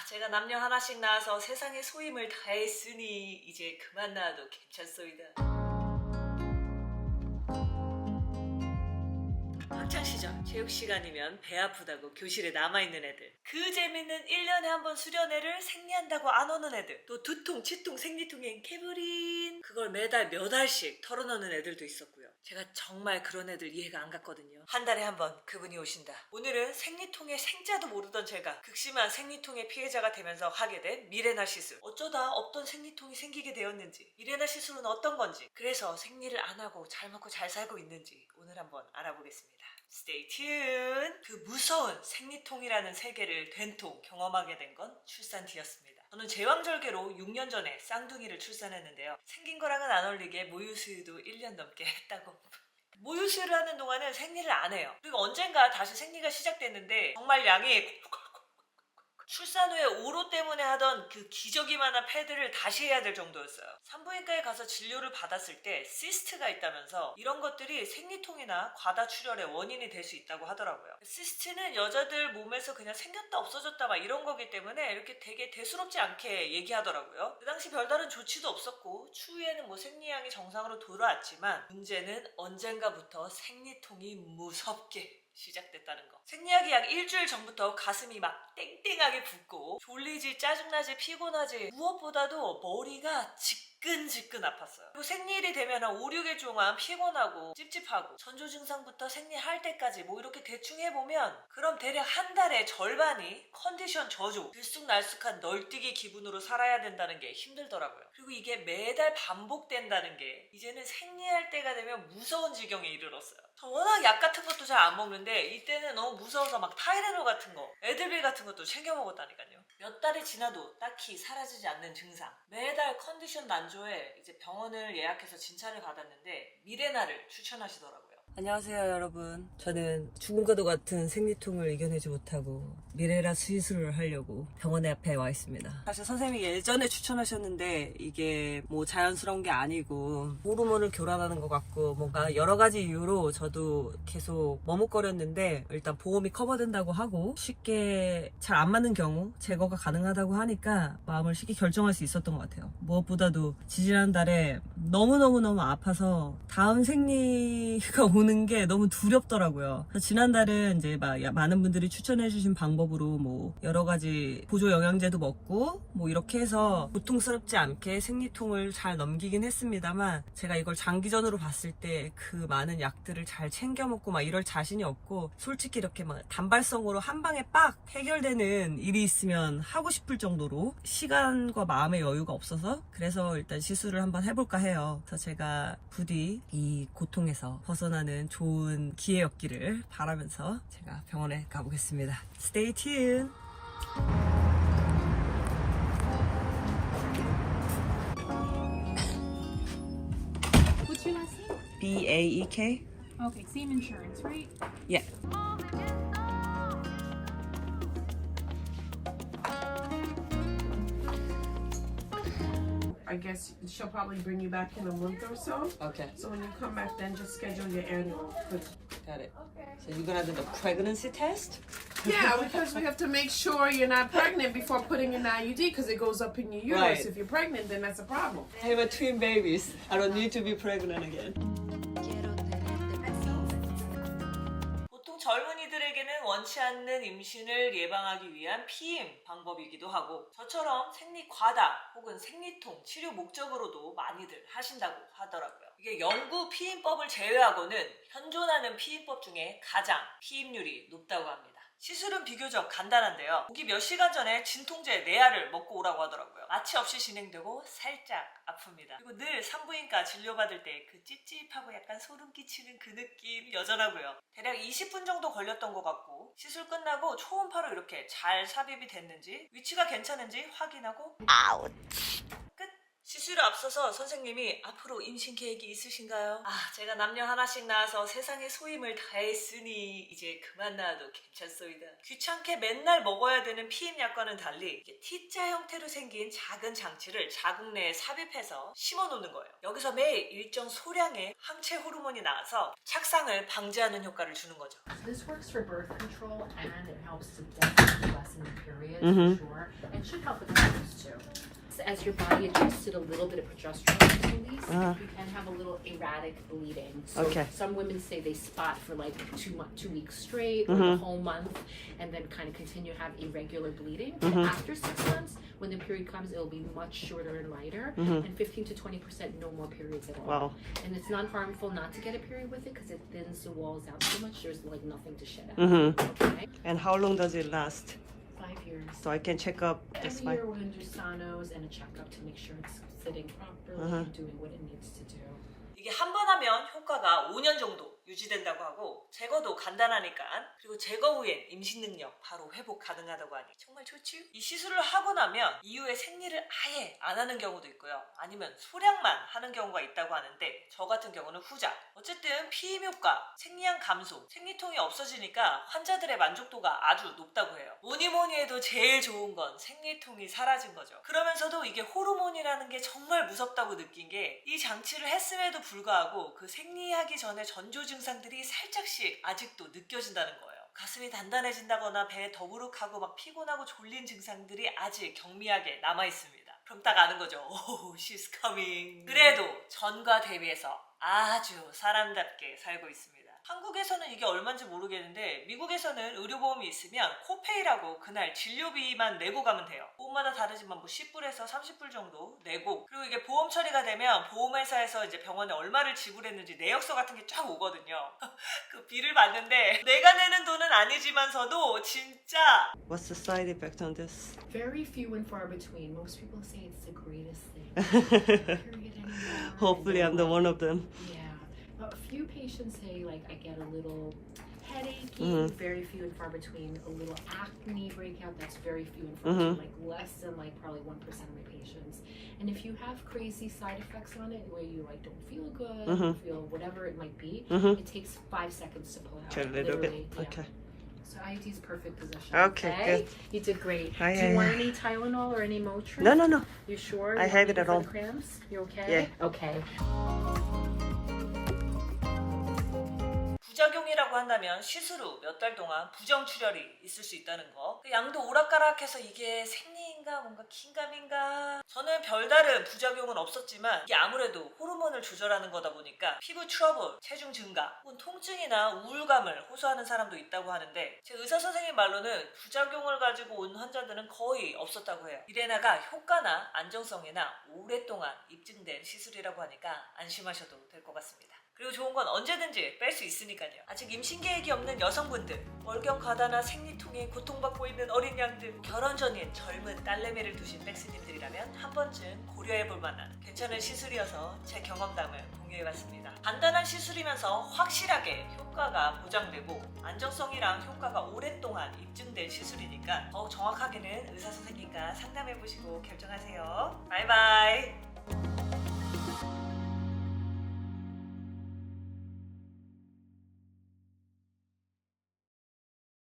제가 남녀 하나씩 낳아서 세상의 소임을 다했으니 이제 그만 낳아도 괜찮소이다. 학창시절 체육시간이면 배 아프다고 교실에 남아있는 애들, 그 재미는 1년에 한 번 수련회를 생리한다고 안 오는 애들, 또 두통, 치통, 생리통엔 캐브린 그걸 매달 몇 알씩 털어놓는 애들도 있었고요. 제가 정말 그런 애들 이해가 안 갔거든요. 한 달에 한 번 그분이 오신다. 오늘은 생리통의 생자도 모르던 제가 극심한 생리통의 피해자가 되면서 하게 된 미레나 시술, 어쩌다 없던 생리통이 생기게 되었는지, 미레나 시술은 어떤 건지, 그래서 생리를 안 하고 잘 먹고 잘 살고 있는지 오늘 한번 알아보겠습니다. Stay tuned. 그 무서운 생리통이라는 세계를 된통 경험하게 된 건 출산 뒤였습니다. 저는 제왕절개로 6년 전에 쌍둥이를 출산했는데요. 생긴 거랑은 안 어울리게 모유수유도 1년 넘게 했다고. 모유수유를 하는 동안은 생리를 안 해요. 그리고 언젠가 다시 생리가 시작됐는데 정말 양이 출산 후에 오로 때문에 하던 그 기저귀만한 패드를 다시 해야 될 정도였어요. 산부인과에 가서 진료를 받았을 때 시스트가 있다면서 이런 것들이 생리통이나 과다출혈의 원인이 될 수 있다고 하더라고요. 시스트는 여자들 몸에서 그냥 생겼다 없어졌다 막 이런 거기 때문에 이렇게 되게 대수롭지 않게 얘기하더라고요. 그 당시 별다른 조치도 없었고 추후에는 뭐 생리량이 정상으로 돌아왔지만 문제는 언젠가부터 생리통이 무섭게 시작됐다는 거. 생리하기 약 일주일 전부터 가슴이 막 땡땡하게 붓고 졸리지 짜증나지 피곤하지 무엇보다도 머리가 지끈지끈 아팠어요. 그리고 생리일이 되면 한 5, 6일 동안 피곤하고 찝찝하고 전조 증상부터 생리할 때까지 뭐 이렇게 대충 해보면 그럼 대략 한 달의 절반이 컨디션 저조, 들쑥날쑥한 널뛰기 기분으로 살아야 된다는 게 힘들더라고요. 그리고 이게 매달 반복된다는 게 이제는 생리할 때가 되면 무서운 지경에 이르렀어요. 저 워낙 약 같은 것도 잘 안 먹는데 이때는 너무 무서워서 막 타이레놀 같은 거, 애들빌 같은 것도 챙겨 먹었다니까요. 몇 달이 지나도 딱히 사라지지 않는 증상. 매달 컨디션 난조에 이제 병원을 예약해서 진찰을 받았는데 미레나를 추천하시더라고요. 안녕하세요 여러분. 저는 죽음과도 같은 생리통을 이겨내지 못하고 미레나 시술을 하려고 병원에 앞에 와 있습니다. 사실 선생님이 예전에 추천하셨는데 이게 뭐 자연스러운 게 아니고 호르몬을 교란하는 것 같고 뭔가 여러 가지 이유로 저도 계속 머뭇거렸는데 일단 보험이 커버된다고 하고 쉽게 잘 안 맞는 경우 제거가 가능하다고 하니까 마음을 쉽게 결정할 수 있었던 것 같아요. 무엇보다도 지지난달에 너무너무 아파서 다음 생리가 오는 게 너무 두렵더라고요. 그래서 지난달은 이제 많은 분들이 추천해주신 방법으로 뭐 여러 가지 보조 영양제도 먹고 뭐 이렇게 해서 고통스럽지 않게 생리통을 잘 넘기긴 했습니다만 제가 이걸 장기전으로 봤을 때 그 많은 약들을 잘 챙겨 먹고 막 이럴 자신이 없고 솔직히 이렇게 막 단발성으로 한 방에 빡 해결되는 일이 있으면 하고 싶을 정도로 시간과 마음의 여유가 없어서 그래서 일단 시술을 한번 해볼까 해요. 그래서 제가 부디 이 고통에서 벗어나는 좋은 기회였기를 바라면서 제가 병원에 가보겠습니다. Stay tuned! What's your last name? B-A-E-K? Okay, same insurance, right? Yeah. I guess she'll probably bring you back in a month or so. Okay, So when you come back, then just schedule your annual. got it. So you're gonna do the pregnancy test? Yeah, because we have to make sure you're not pregnant before putting in the IUD because it goes up in your uterus. Right. If you're pregnant, then that's a problem. I have twin babies. I don't need to be pregnant again. 보통 젊은이들에게는 원치 않는 임신을 예방하기 위한 피임 방법이기도 하고 저처럼 생리 과다 혹은 생리통 치료 목적으로도 많이들 하신다고 하더라고요. 이게 영구 피임법을 제외하고는 현존하는 피임법 중에 가장 피임률이 높다고 합니다. 시술은 비교적 간단한데요. 오기 몇 시간 전에 진통제 4알을 먹고 오라고 하더라고요. 마취 없이 진행되고 살짝 아픕니다. 그리고 늘 산부인과 진료받을 때 그 찝찝하고 약간 소름 끼치는 그 느낌 여전하고요. 대략 20분 정도 걸렸던 것 같고 시술 끝나고 초음파로 이렇게 잘 삽입이 됐는지 위치가 괜찮은지 확인하고 끝! 시술에 앞서서 선생님이 앞으로 임신 계획이 있으신가요? 제가 남녀 하나씩 낳아서 세상의 소임을 다했으니 이제 그만 낳아도 괜찮소이다. 귀찮게 맨날 먹어야 되는 피임약과는 달리 T자 형태로 생긴 작은 장치를 자궁 내에 삽입해서 심어놓는 거예요. 여기서 매일 일정 소량의 항체 호르몬이 나와서 착상을 방지하는 효과를 주는 거죠. This works for birth control and it helps to definitely lessen the period for sure. And should help with symptoms too. As your body adjusts to a little bit of progesterone is released, you can have a little erratic bleeding. So Okay. some women say they spot for like 2 weeks straight or the whole month, and then kind of continue to have irregular bleeding. And after 6 months, when the period comes, it'll be much shorter and lighter, and 15 to 20% no more periods at all. Wow. And it's not harmful not to get a period with it because it thins the walls out so much. There's like nothing to shed out. Okay? And how long does it last? 5 years. So I can check up this Every year we're going to do sonos and a checkup to make sure it's sitting properly and doing what it needs to do. 이게 한 번 하면 효과가 5년 정도 유지된다고 하고 제거도 간단하니까 그리고 제거 후엔 임신 능력 바로 회복 가능하다고 하니 정말 좋죠? 이 시술을 하고 나면 이후에 생리를 아예 안 하는 경우도 있고요. 아니면 소량만 하는 경우가 있다고 하는데 저 같은 경우는 후자. 어쨌든 피임 효과, 생리양 감소, 생리통이 없어지니까 환자들의 만족도가 아주 높다고 해요. 뭐니 해도 제일 좋은 건 생리통이 사라진 거죠. 그러면서도 이게 호르몬이라는 게 정말 무섭다고 느낀 게 이 장치를 했음에도 불구하고 그 생리하기 전에 전조 증상들이 살짝씩 아직도 느껴진다는 거예요. 가슴이 단단해진다거나 배에 더부룩하고 막 피곤하고 졸린 증상들이 아직 경미하게 남아있습니다. 그럼 딱 아는 거죠. Oh, she's coming. 그래도 전과 대비해서 아주 사람답게 살고 있습니다. 한국에서는 이게 얼마인지 모르겠는데 미국에서는 의료보험이 있으면 코페이라고 그날 진료비만 내고 가면 돼요. 보험마다 다르지만 뭐 10불에서 30불 정도 내고 그리고 이게 보험 처리가 되면 보험회사에서 이제 병원에 얼마를 지불했는지 내역서 같은 게 쫙 오거든요. 그 비를 받는데 내가 내는 돈은 아니지만서도 진짜 What's the side effect on this? Very few and far between. Most people say it's the greatest thing. Period anymore. Hopefully I'm the one of them. Yeah. But a few patients say like I get a little headachy, very few and far between. A little acne breakout, that's very few and far between, like less than like probably 1% of my patients. And if you have crazy side effects on it where you like don't feel good, don't feel whatever it might be, it takes 5 seconds to pull out. Just a little bit. Literally, yeah. Okay. So IUD is perfect position. Okay, good. You did great. Hi, Do you hi, want hi. any Tylenol or any Motrin? No. You sure? I You have want it at for home. the cramps? You okay? Yeah. Okay. 부작용이라고 한다면 시술 후 몇 달 동안 부정출혈이 있을 수 있다는 거. 그 양도 오락가락해서 이게 생리인가 뭔가 긴가민가. 저는 별다른 부작용은 없었지만 이게 아무래도 호르몬을 조절하는 거다 보니까 피부 트러블, 체중 증가, 혹은 통증이나 우울감을 호소하는 사람도 있다고 하는데 제 의사 선생님 말로는 부작용을 가지고 온 환자들은 거의 없었다고 해요. 미레나가 효과나 안정성이나 오랫동안 입증된 시술이라고 하니까 안심하셔도 될 것 같습니다. 그리고 좋은 건 언제든지 뺄 수 있으니까요. 아직 임신 계획이 없는 여성분들, 월경 과다나 생리통에 고통받고 있는 어린 양들, 결혼 전인 젊은 딸내미를 두신 백스님들이라면 한 번쯤 고려해볼 만한 괜찮은 시술이어서 제 경험담을 공유해봤습니다. 간단한 시술이면서 확실하게 효과가 보장되고 안정성이랑 효과가 오랫동안 입증된 시술이니까 더욱 정확하게는 의사 선생님과 상담해보시고 결정하세요. 바이바이.